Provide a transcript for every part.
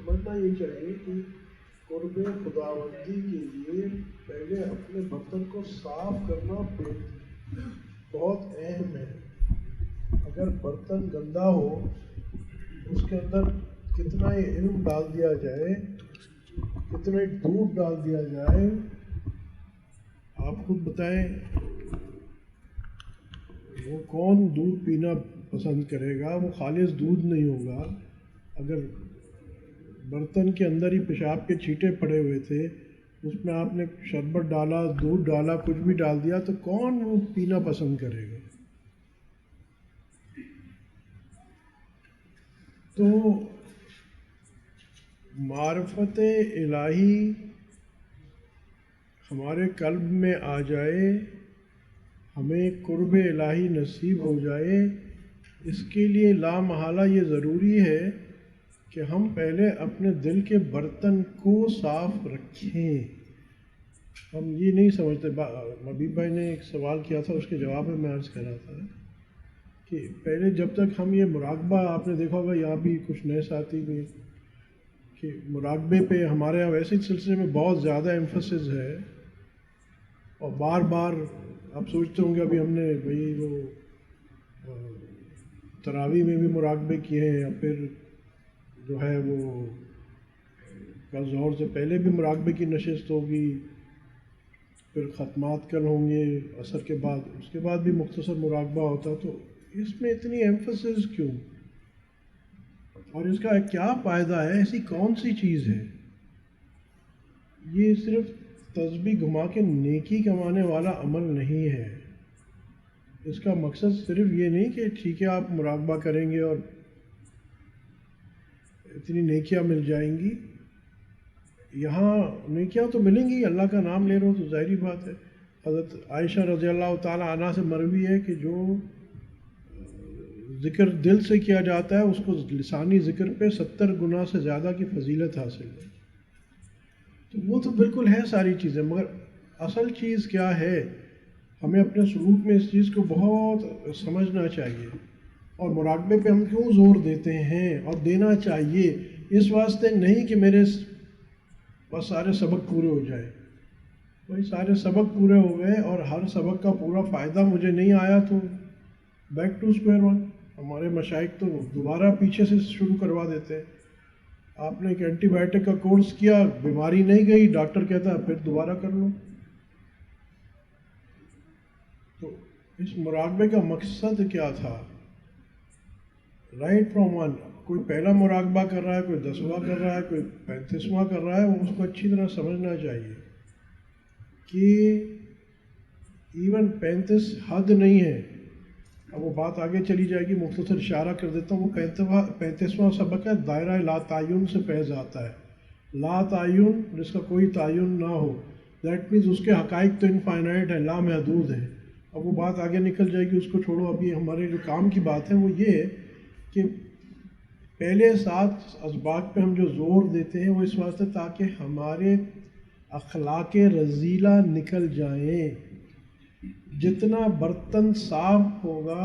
سمجھنا یہ چاہیے کہ قرب خداوندی کے لیے پہلے اپنے برتن کو صاف کرنا بہت اہم ہے. اگر برتن گندا ہو اس کے اندر کتنا ہی علم ڈال دیا جائے, کتنا ہی دودھ ڈال دیا جائے, آپ خود بتائیں وہ کون دودھ پینا پسند کرے گا؟ وہ خالص دودھ نہیں ہوگا. اگر برتن کے اندر ہی پیشاب کے چھینٹے پڑے ہوئے تھے, اس میں آپ نے شربت ڈالا, دودھ ڈالا, کچھ بھی ڈال دیا, تو کون وہ پینا پسند کرے گا؟ تو معرفت الہی ہمارے قلب میں آ جائے, ہمیں قرب الہی نصیب ہو جائے, اس کے لیے لا محالہ یہ ضروری ہے کہ ہم پہلے اپنے دل کے برتن کو صاف رکھیں. ہم یہ نہیں سمجھتے. حبیب بھائی نے ایک سوال کیا تھا, اس کے جواب میں عرض کر رہا تھا کہ پہلے جب تک ہم یہ مراقبہ, آپ نے دیکھا ہوگا یہاں بھی کچھ نئے ساتھی بھی, کہ مراقبے پہ ہمارے یہاں ویسے سلسلے میں بہت زیادہ ایمفسس ہے, اور بار بار آپ سوچتے ہوں گے ابھی ہم نے بھئی وہ تراویح میں بھی مراقبے کیے ہیں, یا پھر جو ہے وہ کل ظہر سے پہلے بھی مراقبے کی نشست ہوگی, پھر ختمات کل ہوں گے عصر کے بعد, اس کے بعد بھی مختصر مراقبہ ہوتا. تو اس میں اتنی ایمفسس کیوں, اور اس کا کیا فائدہ ہے؟ ایسی کون سی چیز ہے؟ یہ صرف تسبیح گھما کے نیکی کمانے والا عمل نہیں ہے. اس کا مقصد صرف یہ نہیں کہ ٹھیک ہے آپ مراقبہ کریں گے اور اتنی نیکیاں مل جائیں گی. یہاں نیکیاں تو ملیں گی, اللہ کا نام لے رہے ہو تو ظاہری بات ہے. حضرت عائشہ رضی اللہ تعالیٰ عنہا سے مروی ہے کہ جو ذکر دل سے کیا جاتا ہے اس کو لسانی ذکر پہ 70 گنا سے زیادہ کی فضیلت حاصل ہے. تو وہ تو بالکل ہے ساری چیزیں, مگر اصل چیز کیا ہے؟ ہمیں اپنے سلوک میں اس چیز کو بہت سمجھنا چاہیے. اور مراقبے پہ ہم کیوں زور دیتے ہیں اور دینا چاہیے؟ اس واسطے نہیں کہ میرے بس سارے سبق پورے ہو جائیں. بھائی سارے سبق پورے ہو گئے اور ہر سبق کا پورا فائدہ مجھے نہیں آیا تو بیک ٹو اسکوائر ون. ہمارے مشائخ تو دوبارہ پیچھے سے شروع کروا دیتے ہیں. آپ نے ایک اینٹی بائیوٹک کا کورس کیا, بیماری نہیں گئی, ڈاکٹر کہتا ہے پھر دوبارہ کر لو. تو اس مراقبے کا مقصد کیا تھا؟ رائٹ فرام ون, کوئی پہلا مراقبہ کر رہا ہے, کوئی 10واں کر رہا ہے, کوئی 35واں کر رہا ہے, وہ اس کو اچھی طرح سمجھنا چاہیے کہ ایون 35 حد نہیں ہے. اب وہ بات آگے چلی جائے گی, مختصر اشارہ کر دیتا ہوں. وہ 35واں سبق ہے, دائرہ لا تعین سے فیض آتا ہے. لا تعین, جس کا کوئی تعین نہ ہو, دیٹ مینز اس کے حقائق تو انفائنائٹ ہیں, لامحدود ہیں. اب وہ بات آگے نکل جائے گی, اس کو چھوڑو. ابھی ہمارے جو کام کی بات ہے وہ یہ ہے کہ پہلے 7 اسباق پہ ہم جو زور دیتے ہیں وہ اس واسطے تاکہ ہمارے اخلاق رذیلہ نکل جائیں. جتنا برتن صاف ہوگا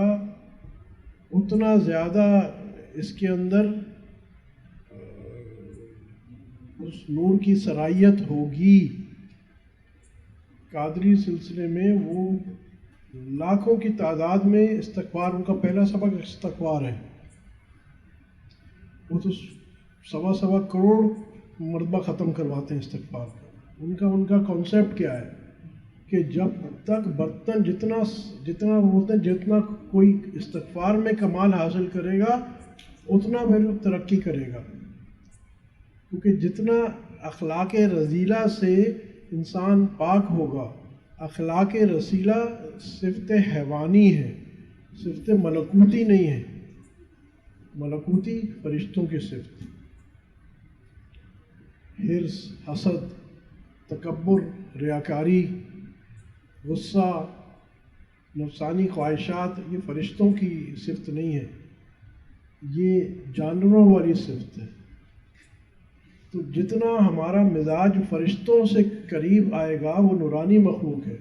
اتنا زیادہ اس کے اندر اس نور کی صلاحیت ہوگی. قادری سلسلے میں وہ لاکھوں کی تعداد میں استغفار, ان کا پہلا سبق استغفار ہے. وہ تو 1.25 کروڑ مرتبہ ختم کرواتے ہیں استغفار کا. ان کا کانسیپٹ کیا ہے کہ جب تک برتن جتنا بولتے ہیں, جتنا کوئی استغفار میں کمال حاصل کرے گا اتنا پھر ترقی کرے گا. کیونکہ جتنا اخلاق رذیلہ سے انسان پاک ہوگا, اخلاق رذیلہ صفت حیوانی ہے, صفت ملکوتی نہیں ہے. ملکوتی فرشتوں کی صفت. حرص, حسد, تکبر, ریاکاری, غصہ, نفسانی خواہشات, یہ فرشتوں کی صفت نہیں ہے, یہ جانوروں والی صفت ہے. تو جتنا ہمارا مزاج فرشتوں سے قریب آئے گا وہ نورانی مخلوق ہے,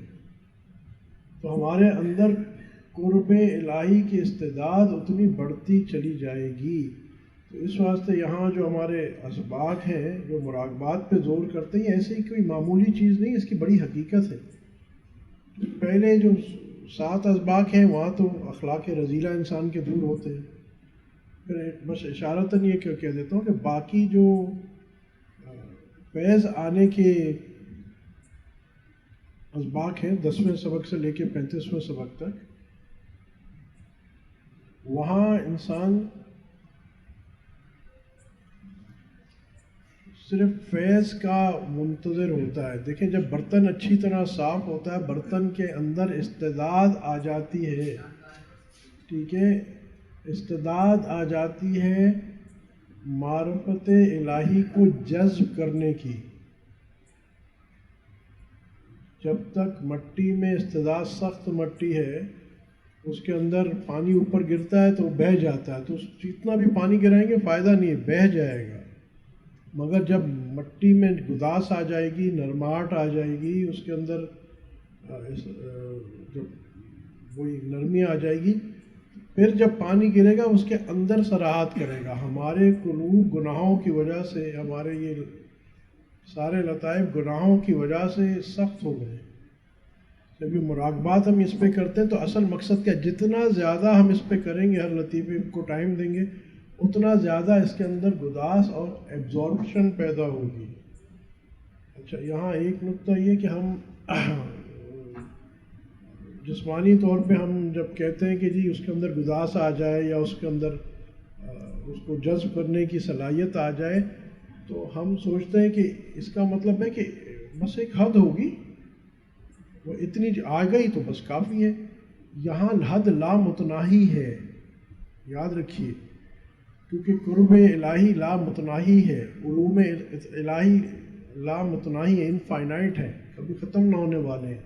تو ہمارے اندر قرب الہی کی استعداد اتنی بڑھتی چلی جائے گی. تو اس واسطے یہاں جو ہمارے اسباق ہیں جو مراقبات پہ زور کرتے ہیں، ایسے ہی کوئی معمولی چیز نہیں، اس کی بڑی حقیقت ہے۔ پہلے جو 7 اسباق ہیں وہاں تو اخلاق رذیلہ انسان کے دور ہوتے ہیں، پھر بس اشارتاً یہ کہہ دیتا ہوں کہ باقی جو فیض آنے کے اسباق ہیں 10ویں سبق سے لے کے 35ویں سبق تک، وہاں انسان صرف فیض کا منتظر ہوتا ہے۔ دیکھیں جب برتن اچھی طرح صاف ہوتا ہے، برتن کے اندر استعداد آ جاتی ہے، ٹھیک ہے، استعداد آ جاتی ہے معرفت الہی کو جذب کرنے کی۔ جب تک مٹی میں استعداد، سخت مٹی ہے، اس کے اندر پانی اوپر گرتا ہے تو وہ بہہ جاتا ہے، تو جتنا بھی پانی گرائیں گے فائدہ نہیں ہے، بہہ جائے گا۔ مگر جب مٹی میں گداس آ جائے گی، نرماہٹ آ جائے گی، اس کے اندر جب وہی نرمی آ جائے گی، پھر جب پانی گرے گا اس کے اندر سراحت کرے گا۔ ہمارے قلوب گناہوں کی وجہ سے، ہمارے یہ سارے لطائف گناہوں کی وجہ سے سخت ہو گئے۔ جب یہ مراقبات ہم اس پہ کرتے ہیں تو اصل مقصد کیا، جتنا زیادہ ہم اس پہ کریں گے، ہر لطیفے کو ٹائم دیں گے، اتنا زیادہ اس کے اندر گداس اور ایبزارپشن پیدا ہوگی۔ اچھا، یہاں ایک نقطہ یہ کہ ہم جسمانی طور پہ ہم جب کہتے ہیں کہ جی اس کے اندر گداس آ جائے یا اس کے اندر اس کو جذب کرنے کی صلاحیت آ جائے، تو ہم سوچتے ہیں کہ اس کا مطلب ہے کہ بس ایک حد ہوگی، وہ اتنی آ گئی تو بس کافی ہے۔ یہاں حد لامتناہی ہے، یاد رکھیے، کیونکہ قرب الہی لامتناہی ہے، علوم الہی لامتناہی ہے، انفائنائٹ ہے، کبھی ختم نہ ہونے والے ہیں۔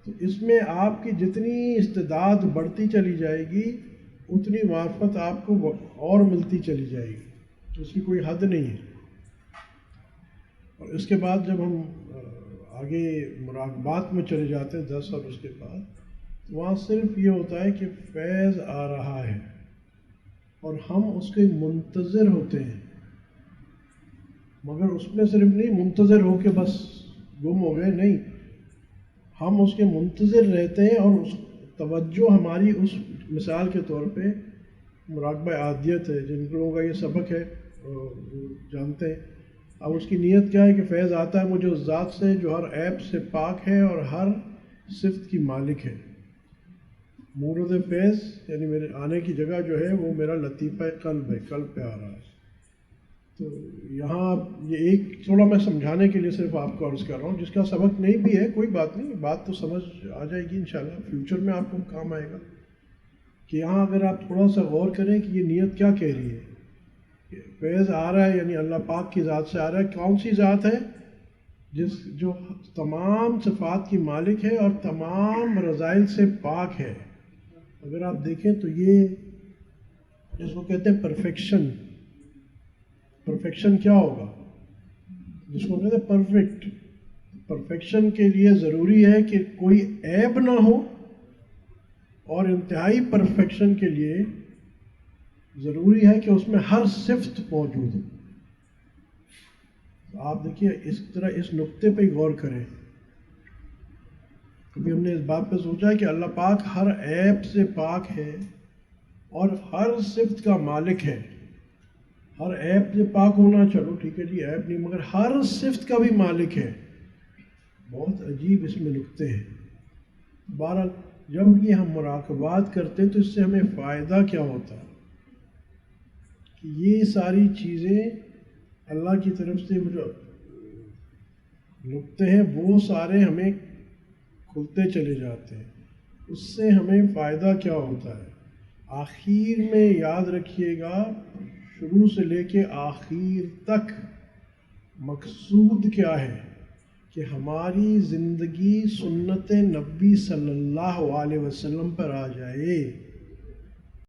تو اس میں آپ کی جتنی استعداد بڑھتی چلی جائے گی، اتنی معرفت آپ کو اور ملتی چلی جائے گی، تو اس کی کوئی حد نہیں ہے۔ اور اس کے بعد جب ہم آگے مراقبات میں چلے جاتے ہیں 10 اور اس کے بعد، وہاں صرف یہ ہوتا ہے کہ فیض آ رہا ہے اور ہم اس کے منتظر ہوتے ہیں، مگر اس میں صرف نہیں منتظر ہو کے بس گم ہو گئے، نہیں، ہم اس کے منتظر رہتے ہیں، اور اس توجہ ہماری اس مثال کے طور پہ مراقبہ عادیت ہے، جن لوگوں کا یہ سبق ہے وہ جانتے ہیں۔ اب اس کی نیت کیا ہے کہ فیض آتا ہے مجھے اس ذات سے جو ہر عیب سے پاک ہے اور ہر صفت کی مالک ہے۔ مورد فیض یعنی میرے آنے کی جگہ جو ہے وہ میرا لطیفہ قلب ہے، قلب پہ آ رہا ہے۔ تو یہاں یہ ایک تھوڑا میں سمجھانے کے لیے صرف آپ کو عرض کر رہا ہوں، جس کا سبق نہیں بھی ہے کوئی بات نہیں، بات تو سمجھ آ جائے گی انشاءاللہ، فیوچر میں آپ کو کام آئے گا۔ کہ یہاں اگر آپ تھوڑا سا غور کریں کہ یہ نیت کیا کہہ رہی ہے، کہ فیض آ رہا ہے یعنی اللہ پاک کی ذات سے آ رہا ہے۔ کون سی ذات ہے؟ جو تمام صفات کی مالک ہے اور تمام رذائل سے پاک ہے۔ اگر آپ دیکھیں تو یہ جس کو کہتے ہیں پرفیکشن، پرفیکشن کیا ہوگا؟ جس کو کہتے ہیں پرفیکٹ، پرفیکشن کے لیے ضروری ہے کہ کوئی عیب نہ ہو، اور انتہائی پرفیکشن کے لیے ضروری ہے کہ اس میں ہر صفت موجود ہو۔ آپ دیکھیے اس طرح اس نقطے پہ غور کریں، کبھی ہم نے اس بات پہ سوچا ہے کہ اللہ پاک ہر عیب سے پاک ہے اور ہر صفت کا مالک ہے۔ ہر عیب سے پاک ہونا چلو ٹھیک ہے جی، عیب نہیں، مگر ہر صفت کا بھی مالک ہے۔ بہت عجیب اس میں نقطے ہیں۔ بہرحال جب یہ ہم مراقبات کرتے ہیں تو اس سے ہمیں فائدہ کیا ہوتا ہے کہ یہ ساری چیزیں اللہ کی طرف سے جو نقطے ہیں وہ سارے ہمیں کھلتے چلے جاتے ہیں۔ اس سے ہمیں فائدہ کیا ہوتا ہے؟ آخر میں یاد رکھیے گا، شروع سے لے کے آخر تک مقصود کیا ہے کہ ہماری زندگی سنت نبی صلی اللہ علیہ وسلم پر آ جائے۔